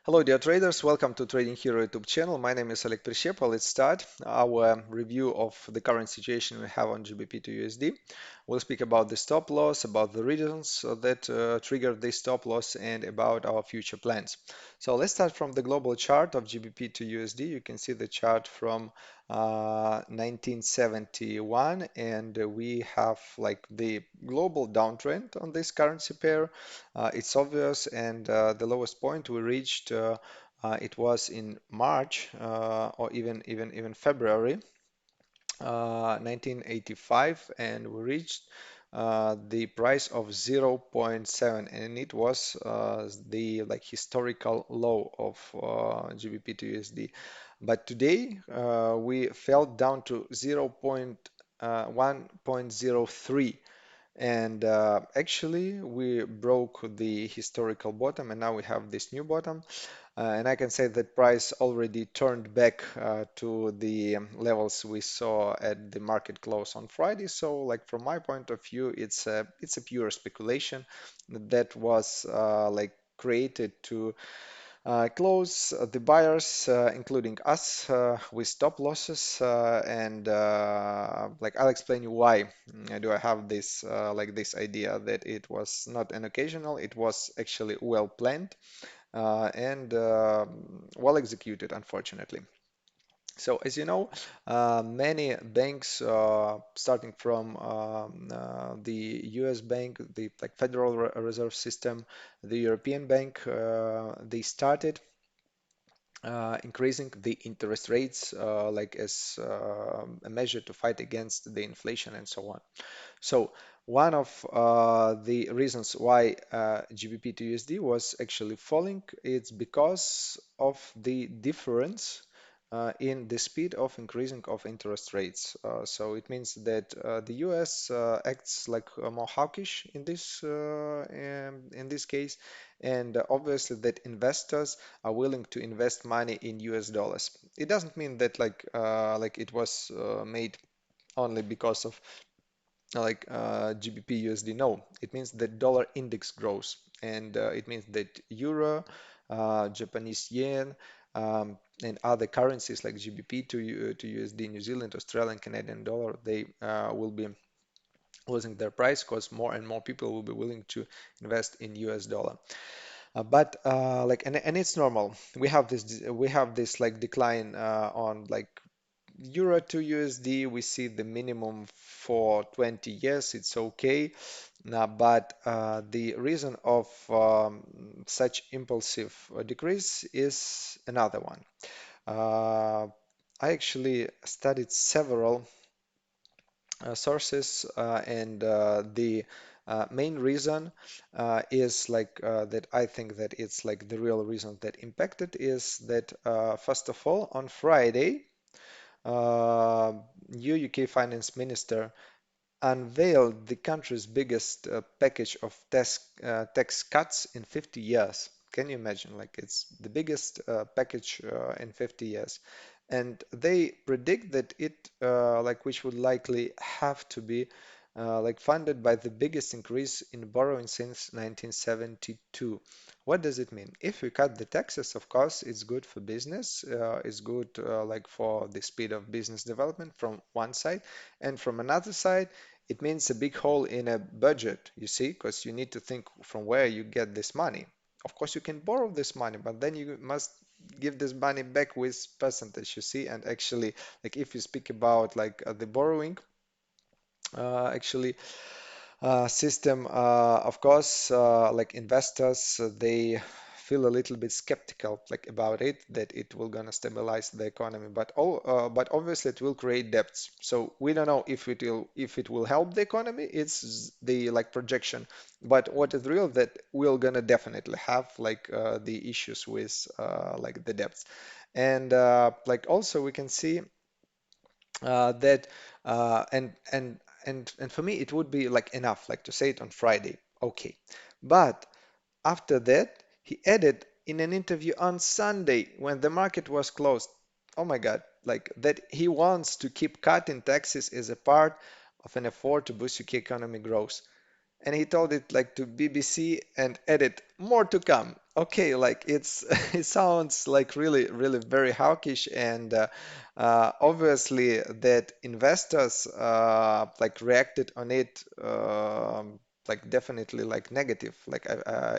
Hello, dear traders. Welcome to Trading Hero YouTube channel. My name is Oleg Prishchepa. Let's start our review of the current situation we have on GBP to USD. We'll speak about the stop loss, about the reasons that triggered this stop loss, and about our future plans. So let's start from the global chart of GBP to USD. You can see the chart from 1971, and we have like the global downtrend on this currency pair. It's obvious, and the lowest point we reached it was in March or even February 1985, and we reached the price of zero point 0.7, and it was the like historical low of GBP to USD. But today we fell down to 1.03, and actually we broke the historical bottom, and now we have this new bottom. And I can say that price already turned back to the levels we saw at the market close on Friday. So, like from my point of view, it's a pure speculation that was like created to close the buyers, including us, with stop losses. And like I'll explain you why do I have this like this idea that it was not an occasional, it was actually well planned and well executed, unfortunately. So, as you know, many banks, starting from the U.S. bank, the like Federal Reserve System, the European Bank, they started increasing the interest rates, like as a measure to fight against the inflation and so on. So one of the reasons why GBP to USD was actually falling, it's because of the difference in the speed of increasing of interest rates. So it means that the US acts like more hawkish in this case, and obviously that investors are willing to invest money in US dollars. It doesn't mean that like it was made only because of GBP USD. No, it means that dollar index grows, and it means that euro, Japanese yen, and other currencies like GBP to USD, New Zealand, Australian, Canadian dollar, they will be losing their price because more and more people will be willing to invest in US dollar. But like and it's normal. We have this like decline on like Euro to USD. We see the minimum for 20 years. It's okay. Now, but the reason of such impulsive decrease is another one. Uh, I actually studied several sources, and the main reason is that I think that it's like the real reason that impacted is that first of all on Friday, uh, new UK Finance Minister unveiled the country's biggest package of tax cuts in 50 years. Can you imagine? Like it's the biggest package in 50 years. And they predict that it like which would likely have to be like funded by the biggest increase in borrowing since 1972. What does it mean? If we cut the taxes, of course, it's good for business. It's good like for the speed of business development from one side, and from another side, it means a big hole in a budget, you see, because you need to think from where you get this money. Of course, you can borrow this money, but then you must give this money back with percentage, you see. And actually, like if you speak about the borrowing, actually system, of course, like investors, they feel a little bit skeptical like about it that it will gonna stabilize the economy, but obviously it will create debts. So we don't know if it will help the economy. It's the like projection, but what is real that we're gonna definitely have the issues with like the debts, and like also we can see that and for me it would be like enough like to say it on Friday, okay. But after that he added in an interview on Sunday when the market was closed, oh my God, like that he wants to keep cutting taxes as a part of an effort to boost UK economic growth. and he told it like to BBC and edit more to come. Okay, like it's it sounds like really very hawkish, and obviously that investors like reacted on it, like definitely like negative, like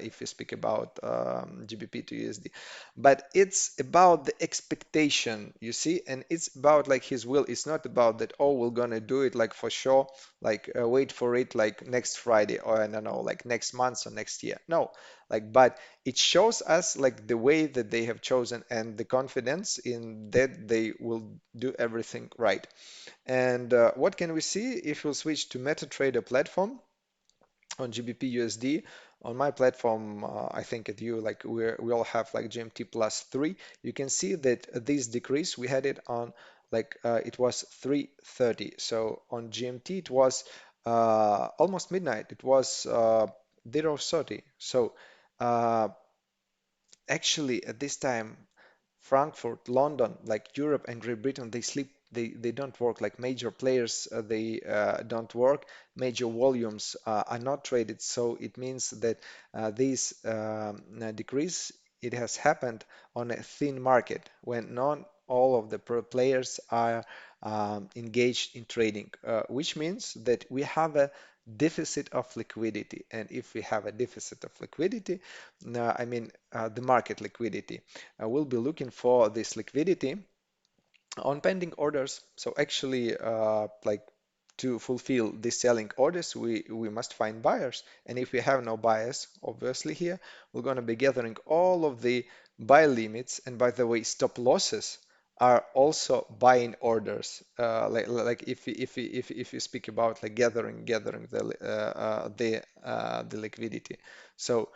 if you speak about GBP to USD. But it's about the expectation, you see, and it's about like his will. It's not about that, oh, we're gonna do it like for sure, like wait for it like next Friday, or I don't know, like next month or next year. No, like, but it shows us like the way that they have chosen and the confidence in that they will do everything right. And what can we see if we'll switch to MetaTrader platform on GBP USD? On my platform, I think at you, like we all have like GMT plus 3. You can see that this decrease, we had it on like it was 3:30. So on GMT, it was almost midnight. It was 0:30. So uh, actually, at this time, Frankfurt, London, like Europe and Great Britain, they sleep. They don't work. Like major players, they don't work. Major volumes are not traded. So it means that this decrease, it has happened on a thin market when not all of the players are engaged in trading, which means that we have a deficit of liquidity. And if we have a deficit of liquidity, I mean the market liquidity, we'll be looking for this liquidity on pending orders. So actually, like to fulfill the selling orders, we must find buyers. And if we have no buyers, obviously here, we're going to be gathering all of the buy limits. And by the way, stop losses are also buying orders. Like if you speak about like gathering the liquidity. So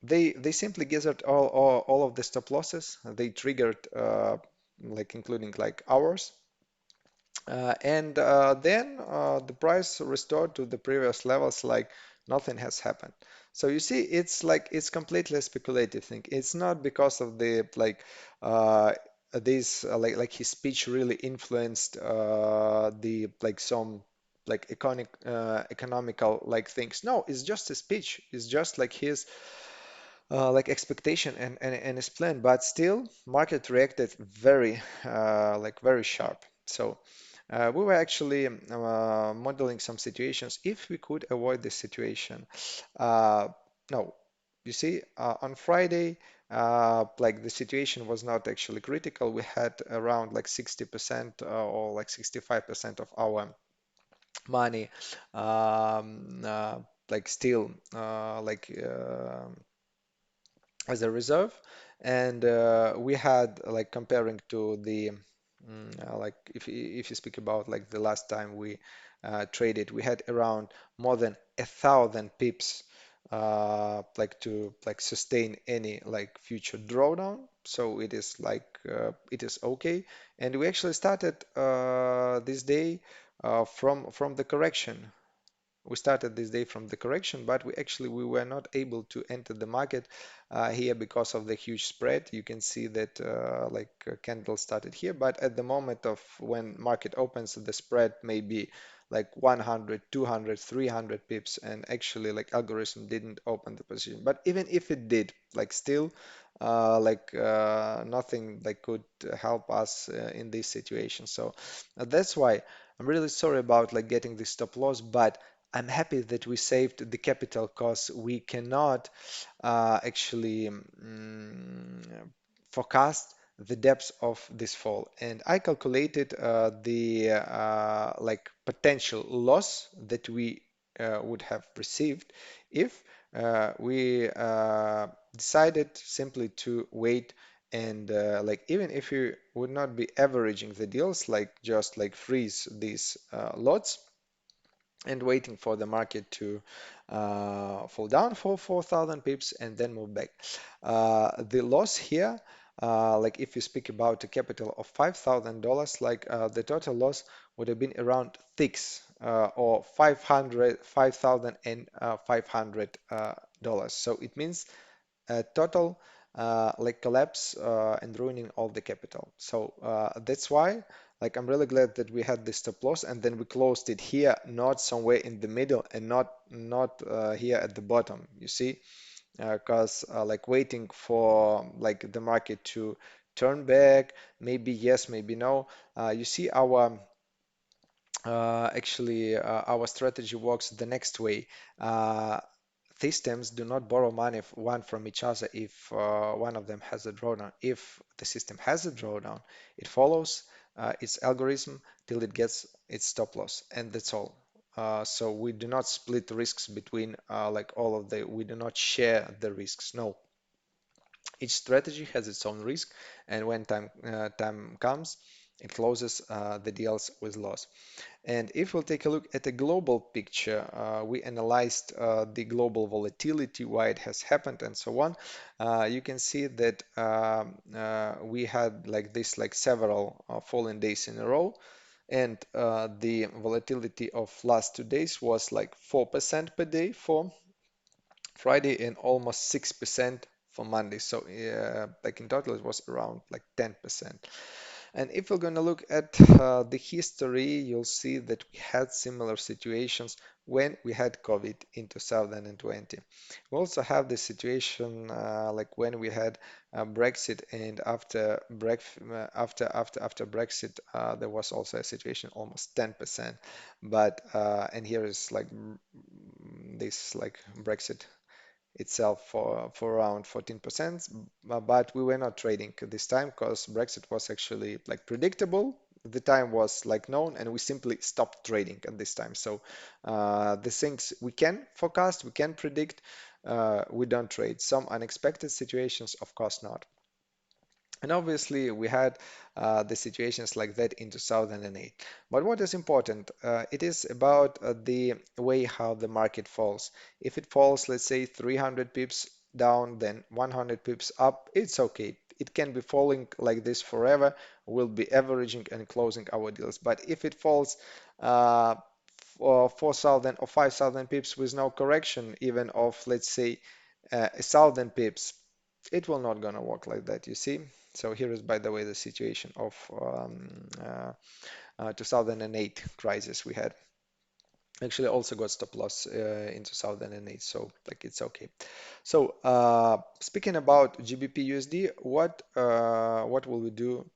they simply gathered all of the stop losses. They triggered like including like hours, and then the price restored to the previous levels like nothing has happened. So you see, it's like it's completely a speculative thing. It's not because of the like this like his speech really influenced the like some like economical like things. No, it's just a speech. It's just like his like expectation and his plan, but still market reacted very like very sharp. So we were actually modeling some situations if we could avoid this situation. Uh, no, you see, on Friday, like the situation was not actually critical. We had around like 60% or like 65% of our money like still as a reserve, and we had like comparing to the like if you speak about like the last time we traded, we had around more than 1,000 pips like to like sustain any like future drawdown. So it is like it is okay, and we actually started this day from the correction. We started this day from the correction, but we were not able to enter the market here because of the huge spread. You can see that candle started here, but at the moment of when market opens, the spread may be like 100, 200, 300 pips, and actually like algorithm didn't open the position. But even if it did, like still nothing like could help us in this situation. So that's why I'm really sorry about like getting this stop loss, but I'm happy that we saved the capital costs. We cannot actually forecast the depth of this fall, and I calculated the like potential loss that we would have received if we decided simply to wait, and like even if you would not be averaging the deals, like just like freeze these lots and waiting for the market to fall down for 4,000 pips and then move back. The loss here, like if you speak about a capital of $5,000, like the total loss would have been around six or 5,500 dollars. So it means a total like collapse and ruining all the capital. So that's why Like I'm really glad that we had this stop loss and then we closed it here, not somewhere in the middle and not here at the bottom. You see, because like waiting for like the market to turn back, maybe yes, maybe no. You see our strategy works the next way. Uh, Systems do not borrow money one from each other if one of them has a drawdown. If the system has a drawdown, it follows its algorithm till it gets its stop loss, and that's all. So we do not split the risks between like all of the, we do not share the risks. No, each strategy has its own risk, and when time comes, it closes the deals with loss. And if we'll take a look at the global picture, we analyzed the global volatility, why it has happened, and so on. You can see that we had like this, like several falling days in a row, and the volatility of last 2 days was like 4% per day for Friday and almost 6% for Monday. So like in total, it was around like 10%. And if we're going to look at the history, you'll see that we had similar situations when we had COVID in 2020. We also have the situation like when we had Brexit, and after Brexit, there was also a situation almost 10%. But and here is like this like Brexit itself for around 14%, but we were not trading this time because Brexit was actually like predictable. The time was like known, and we simply stopped trading at this time. So the things we can forecast, we can predict, we don't trade. Some unexpected situations, of course not. And obviously, we had the situations like that in 2008. But what is important? It is about the way how the market falls. If it falls, let's say 300 pips down, then 100 pips up, it's okay. It can be falling like this forever. We'll be averaging and closing our deals. But if it falls for 4,000 or 5,000 pips with no correction, even of, let's say, 1,000 pips, it will not gonna work like that, you see. So here is, by the way, the situation of 2008 crisis we had. Actually, also got stop loss in 2008, so like it's okay. So speaking about GBP USD, what will we do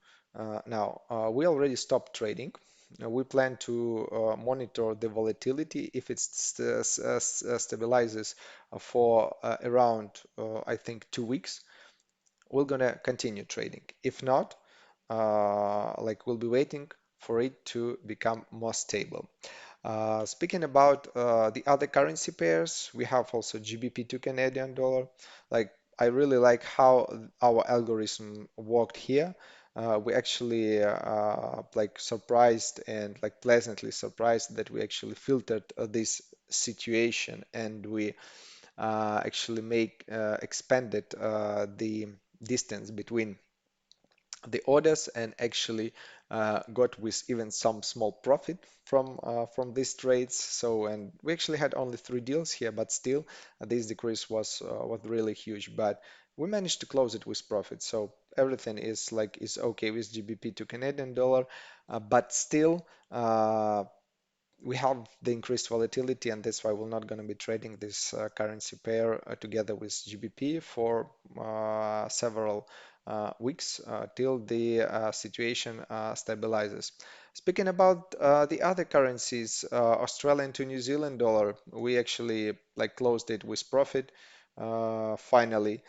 now? We already stopped trading. We plan to monitor the volatility. If it stabilizes for around, I think, 2 weeks, we're gonna continue trading. If not, like we'll be waiting for it to become more stable. Speaking about the other currency pairs, we have also GBP to Canadian dollar. Like I really like how our algorithm worked here. We actually like surprised and like pleasantly surprised that we actually filtered this situation, and we actually make expanded the distance between the orders, and actually got with even some small profit from these trades. So, and we actually had only 3 deals here, but still this decrease was really huge. But we managed to close it with profit. So everything is okay with GBP to Canadian dollar, but still we have the increased volatility, and that's why we're not going to be trading this currency pair together with GBP for several weeks till the situation stabilizes. Speaking about the other currencies, Australian to New Zealand dollar, we actually like closed it with profit finally.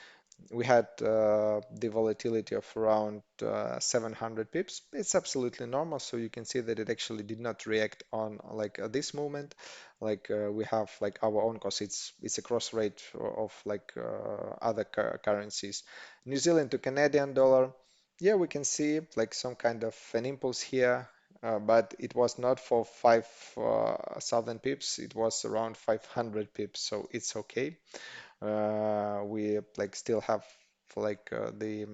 We had the volatility of around 700 pips. It's absolutely normal, so you can see that it actually did not react on like this moment. Like we have like our own cost. It's a cross rate of like other currencies. New Zealand to Canadian dollar. Yeah, we can see like some kind of an impulse here, but it was not for 5,000 pips. It was around 500 pips, so it's okay. We like still have like the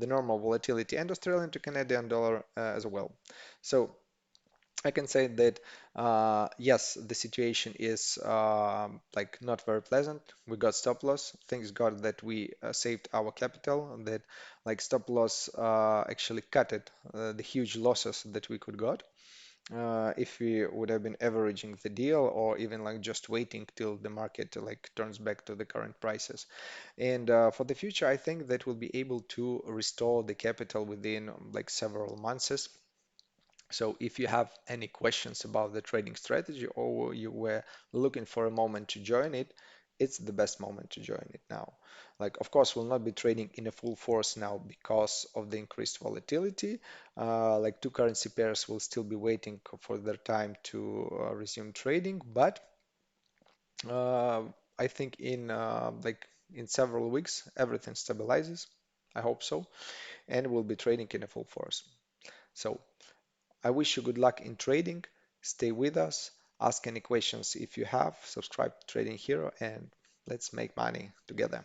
normal volatility, and Australian to Canadian dollar as well. So I can say that yes, the situation is like not very pleasant. We got stop loss. Thanks God that we saved our capital, and that like stop loss actually cut it the huge losses that we could got if we would have been averaging the deal or even like just waiting till the market like turns back to the current prices. And for the future, I think that we'll be able to restore the capital within like several months. So if you have any questions about the trading strategy or you were looking for a moment to join it, it's the best moment to join it now. Like, of course, we'll not be trading in a full force now because of the increased volatility. Like two currency pairs will still be waiting for their time to resume trading, but uh, I think in like in several weeks everything stabilizes. I hope so, and we'll be trading in a full force. So I wish you good luck in trading. Stay with us. Ask any questions if you have. Subscribe to Trading Hero and let's make money together.